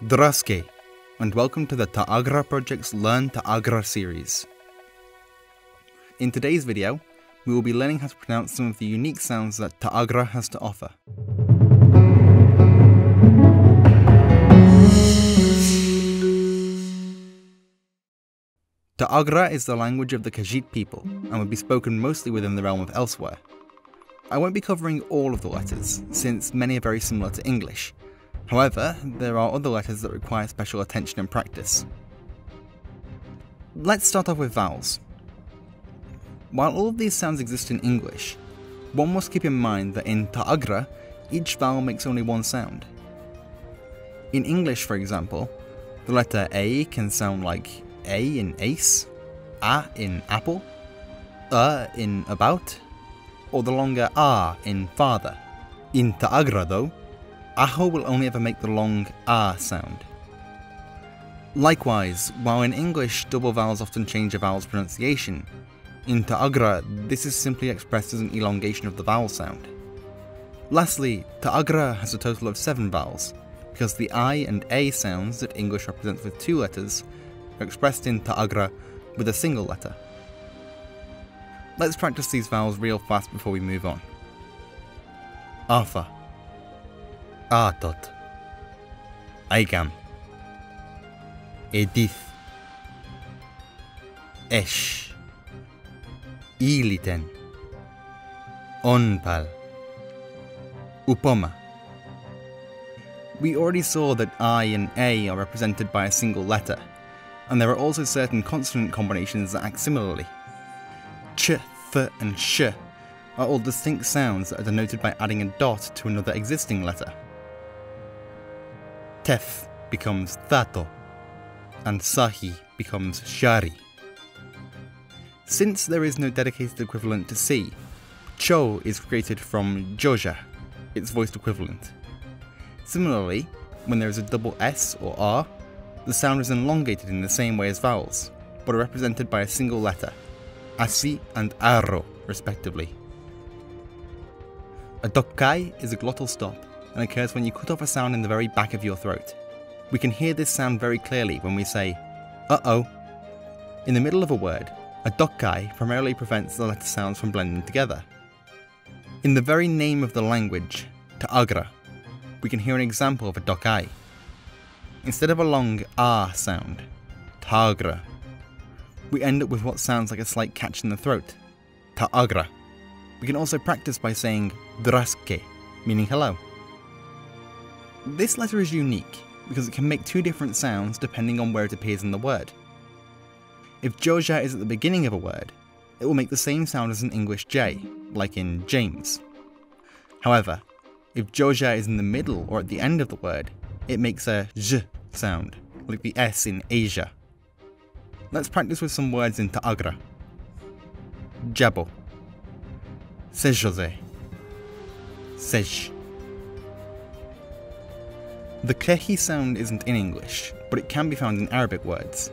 Draske, and welcome to the Ta'agra Project's Learn Ta'agra series. In today's video, we will be learning how to pronounce some of the unique sounds that Ta'agra has to offer. Ta'agra is the language of the Khajiit people, and would be spoken mostly within the realm of Elsweyr. I won't be covering all of the letters, since many are very similar to English. However, there are other letters that require special attention and practice. Let's start off with vowels. While all of these sounds exist in English, one must keep in mind that in Ta'agra, each vowel makes only one sound. In English, for example, the letter A can sound like A in ace, A in apple, in about, or the longer A in father. In Ta'agra though, Aho will only ever make the long A sound. Likewise, while in English double vowels often change a vowel's pronunciation, in Ta'agra this is simply expressed as an elongation of the vowel sound. Lastly, Ta'agra has a total of 7 vowels, because the I and A sounds that English represents with 2 letters are expressed in Ta'agra with a single letter. Let's practice these vowels real fast before we move on. Afa, Atot, Aigam, Edith, Esh, Iliten, Onpal, Upoma. We already saw that I and A are represented by a single letter, and there are also certain consonant combinations that act similarly. Ch, th, and sh are all distinct sounds that are denoted by adding a dot to another existing letter. Tef becomes Thato, and Sahi becomes Shari. Since there is no dedicated equivalent to C, Cho is created from Joja, its voiced equivalent. Similarly, when there is a double S or R, the sound is elongated in the same way as vowels, but are represented by a single letter, Asi and Arro respectively. A dokkai is a glottal stop, and occurs when you cut off a sound in the very back of your throat. We can hear this sound very clearly when we say, uh-oh. In the middle of a word, a dokkai primarily prevents the letter sounds from blending together. In the very name of the language, Ta'agra, we can hear an example of a dokkai. Instead of a long ah sound, Ta'agra, we end up with what sounds like a slight catch in the throat, Ta'agra. We can also practice by saying draske, meaning hello. This letter is unique because it can make 2 different sounds depending on where it appears in the word. If Joja is at the beginning of a word, it will make the same sound as an English J, like in James. However, if Joja is in the middle or at the end of the word, it makes a J sound, like the S in Asia. Let's practice with some words in Ta'agra. Jabo, Sejose, Sej. The kehi sound isn't in English, but it can be found in Arabic words.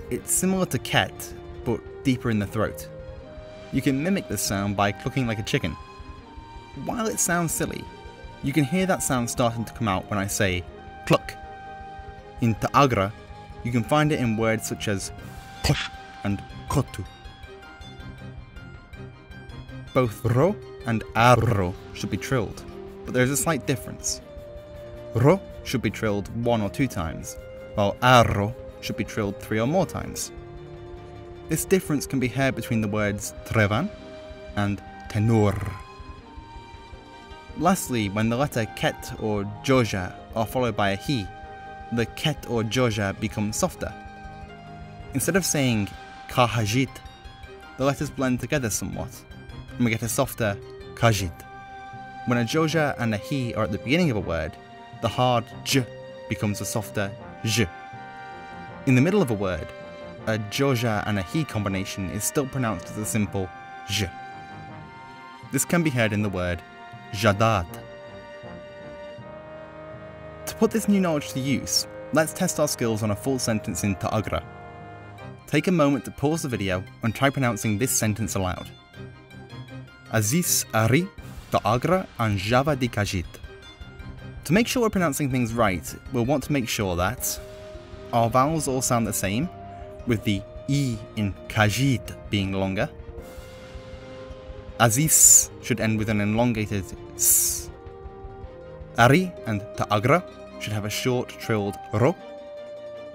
It's similar to ket, but deeper in the throat. You can mimic this sound by clucking like a chicken. While it sounds silly, you can hear that sound starting to come out when I say cluck. In Ta'agra, you can find it in words such as cluck and kotu. Both ro and arro should be trilled, but there is a slight difference. Ro should be trilled 1 or 2 times, while arro should be trilled 3 or more times. This difference can be heard between the words trevan and tenor. Lastly, when the letter ket or joja are followed by a hi, the ket or joja becomes softer. Instead of saying Khajiit, the letters blend together somewhat, and we get a softer Khajiit. When a joja and a hi are at the beginning of a word, the hard j becomes a softer j. In the middle of a word, a joja and a hi combination is still pronounced as a simple j. This can be heard in the word Jadat. To put this new knowledge to use, let's test our skills on a full sentence in Ta'agra. Take a moment to pause the video and try pronouncing this sentence aloud. Aziz Ari Ta'agra and Java di Khajiit. To make sure we're pronouncing things right, we'll want to make sure that our vowels all sound the same, with the E in Khajiit being longer. Aziz should end with an elongated S. Ari and Ta'agra should have a short trilled Ro.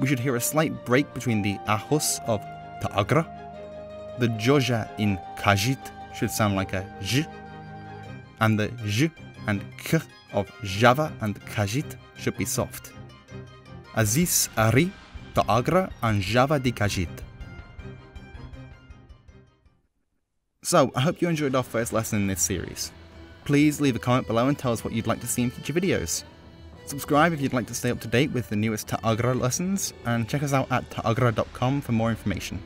We should hear a slight break between the Ahus of Ta'agra. The Joja in Khajiit should sound like a J. And the J and K of Java and Khajiit should be soft. Aziz, Ari, Ta'agra and Java di Khajiit. So, I hope you enjoyed our first lesson in this series. Please leave a comment below and tell us what you'd like to see in future videos. Subscribe if you'd like to stay up to date with the newest Ta'agra lessons, and check us out at ta'agra.com for more information.